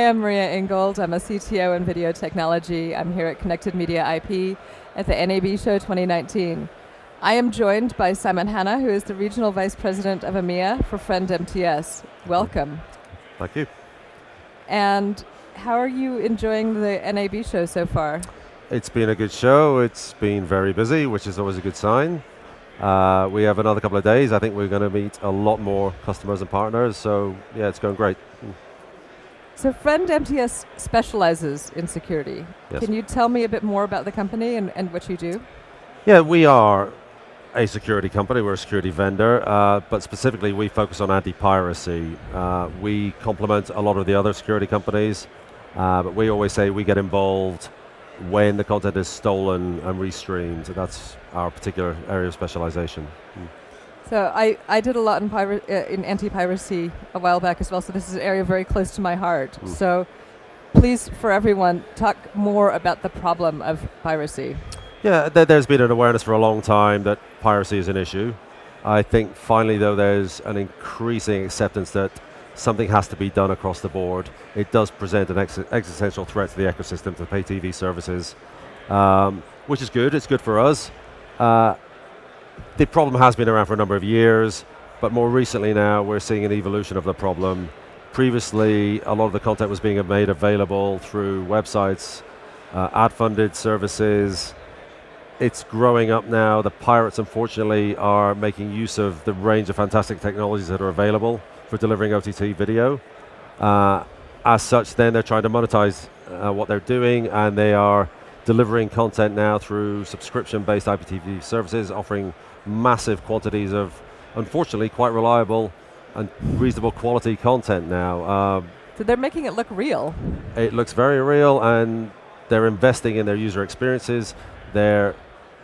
I'm Maria Ingold. I'm a CTO in video technology. I'm here at Connected Media IP at the NAB Show 2019. I am joined by Simon Hanna, who is the Regional Vice President of EMEA for Friend MTS. Welcome. Thank you. And how are you enjoying the NAB show so far? It's been a good show. It's been very busy, which is always a good sign. We have another couple of days. I think we're going to meet a lot more customers and partners. So yeah, it's going great. So Friend MTS specializes in security. Yes. Can you tell me a bit more about the company and what you do? Yeah, we are a security company. We're a security vendor, but specifically we focus on anti-piracy. We complement a lot of the other security companies, but we always say we get involved when the content is stolen and restreamed. That's our particular area of specialization. So I did a lot in anti-piracy a while back as well, so this is an area very close to my heart. So please, for everyone, talk more about the problem of piracy. Yeah, there's been an awareness for a long time that piracy is an issue. I think finally, though, there's an increasing acceptance that something has to be done across the board. It does present an existential threat to the ecosystem, to pay TV services, which is good. It's good for us. The problem has been around for a number of years, but more recently now we're seeing an evolution of the problem. Previously, a lot of the content was being made available through websites, ad-funded services. It's growing up now. The pirates, unfortunately, are making use of the range of fantastic technologies that are available for delivering OTT video. As such, then they're trying to monetize what they're doing, and they are delivering content now through subscription-based IPTV services, offering massive quantities of, unfortunately, quite reliable and reasonable quality content now. So they're making it look real. It looks very real, and they're investing in their user experiences. They're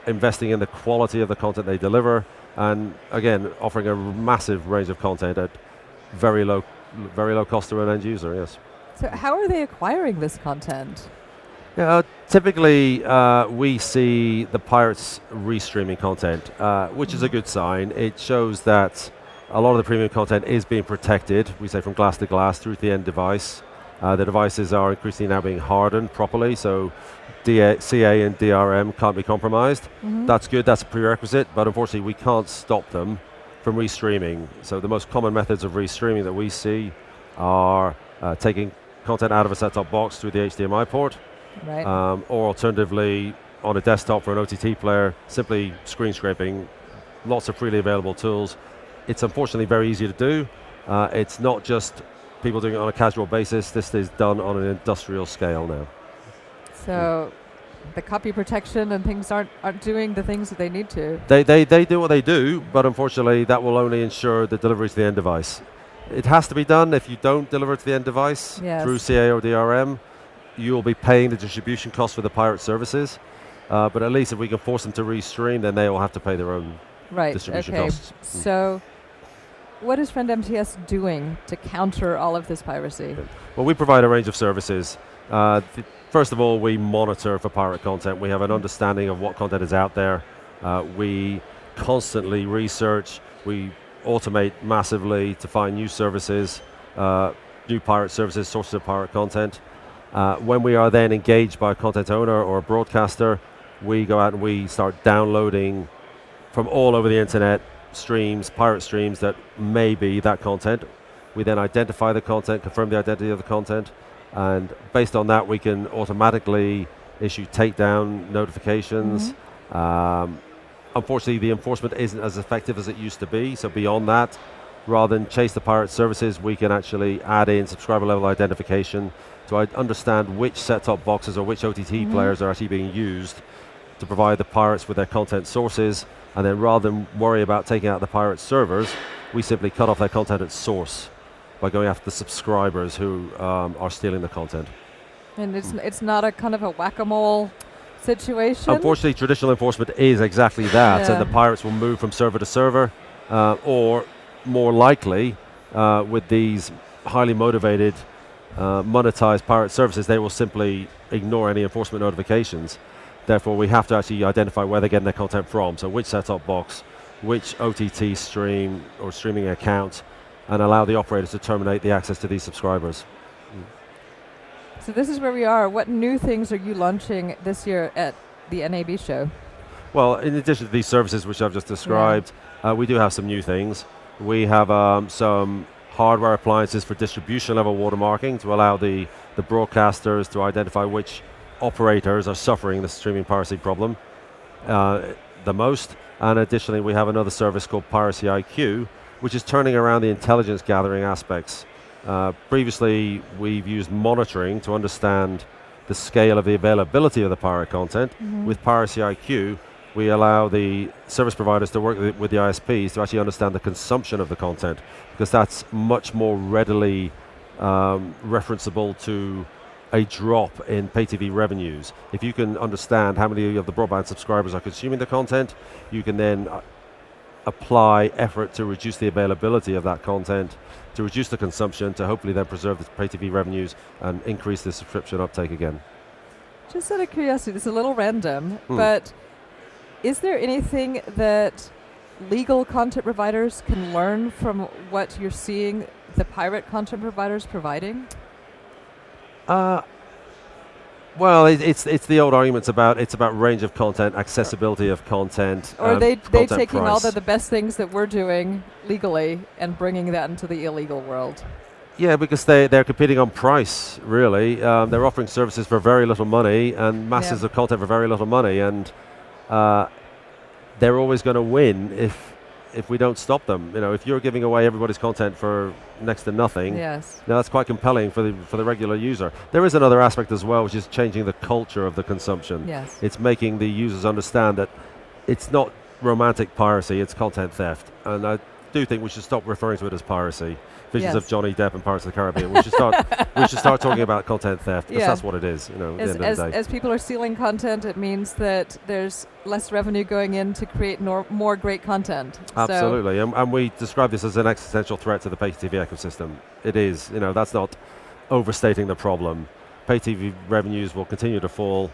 investing in the quality of the content they deliver, and again, offering a massive range of content at very low cost to an end user, yes. So how are they acquiring this content? Yeah, typically we see the pirates restreaming content, which is a good sign. It shows that a lot of the premium content is being protected, we say from glass to glass, through to the end device. The devices are increasingly now being hardened properly, so CA and DRM can't be compromised. That's good, that's a prerequisite, but unfortunately we can't stop them from restreaming. So the most common methods of restreaming that we see are taking content out of a set-top box through the HDMI port, right. Or alternatively on a desktop for an OTT player, simply screen scraping. Lots of freely available tools. It's unfortunately very easy to do. It's not just people doing it on a casual basis. This is done on an industrial scale now. So the copy protection and things aren't doing the things that they need to. They do what they do, but unfortunately that will only ensure the delivery to the end device. It has to be done. If you don't deliver it to the end device through CA or DRM, you'll be paying the distribution costs for the pirate services. But at least if we can force them to restream, then they will have to pay their own distribution costs. So what is Friend MTS doing to counter all of this piracy? Well, we provide a range of services. First of all, we monitor for pirate content. We have an understanding of what content is out there. We constantly research. We automate massively to find new services, new pirate services, sources of pirate content. When we are then engaged by a content owner or a broadcaster, we go out and we start downloading from all over the internet streams, pirate streams that may be that content. We then identify the content, confirm the identity of the content, and based on that we can automatically issue takedown notifications. Unfortunately, the enforcement isn't as effective as it used to be, so beyond that, rather than chase the pirate services, we can actually add in subscriber level identification to understand which set-top boxes or which OTT players are actually being used to provide the pirates with their content sources, and then rather than worry about taking out the pirate servers, we simply cut off their content at source by going after the subscribers who are stealing the content. And it's not a kind of a whack-a-mole situation? Unfortunately, traditional enforcement is exactly that, and the pirates will move from server to server, or more likely, with these highly motivated, monetized pirate services, they will simply ignore any enforcement notifications. Therefore, we have to actually identify where they're getting their content from, so which set-top box, which OTT stream or streaming account, and allow the operators to terminate the access to these subscribers. So this is where we are. What new things are you launching this year at the NAB show? Well, in addition to these services which I've just described, we do have some new things. We have some hardware appliances for distribution level watermarking to allow the broadcasters to identify which operators are suffering the streaming piracy problem the most. And additionally, we have another service called Piracy IQ, which is turning around the intelligence gathering aspects. Previously, we've used monitoring to understand the scale of the availability of the pirate content. With Piracy IQ, we allow the service providers to work with the ISPs to actually understand the consumption of the content, because that's much more readily referenceable to a drop in pay TV revenues. If you can understand how many of the broadband subscribers are consuming the content, you can then apply effort to reduce the availability of that content, to reduce the consumption, to hopefully then preserve the pay TV revenues and increase the subscription uptake again. Just out of curiosity, this is a little random, but is there anything that legal content providers can learn from what you're seeing the pirate content providers providing? Well, it's the old arguments about range of content, accessibility of content, or are they taking price. all the best things that we're doing legally and bringing that into the illegal world? Yeah, because they're competing on price, really. They're offering services for very little money and masses of content for very little money, and they're always going to win if we don't stop them. You know, if you're giving away everybody's content for next to nothing, now that's quite compelling for the regular user. There is another aspect as well, which is changing the culture of the consumption. It's making the users understand that it's not romantic piracy, it's content theft. And I do think we should stop referring to it as piracy. Visions of Johnny Depp and Pirates of the Caribbean. We should start talking about content theft, because that's what it is. You know, at the end of the day. As people are stealing content, it means that there's less revenue going in to create more great content. Absolutely, and we describe this as an existential threat to the pay TV ecosystem. It is. You know, that's not overstating the problem. Pay TV revenues will continue to fall.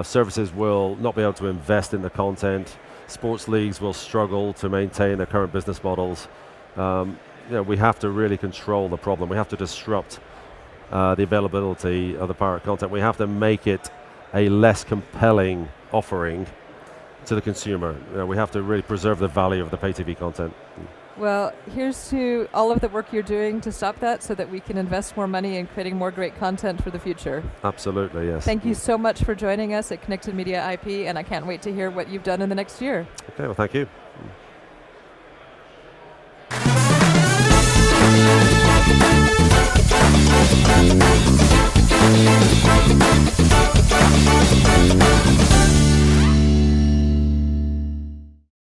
Services will not be able to invest in the content. Sports leagues will struggle to maintain their current business models. We have to really control the problem. We have to disrupt the availability of the pirate content. We have to make it a less compelling offering to the consumer. We have to really preserve the value of the pay TV content. Well, here's to all of the work you're doing to stop that, so that we can invest more money in creating more great content for the future. Absolutely, yes. Thank you so much for joining us at Connected Media IP, and I can't wait to hear what you've done in the next year. Okay, well, thank you.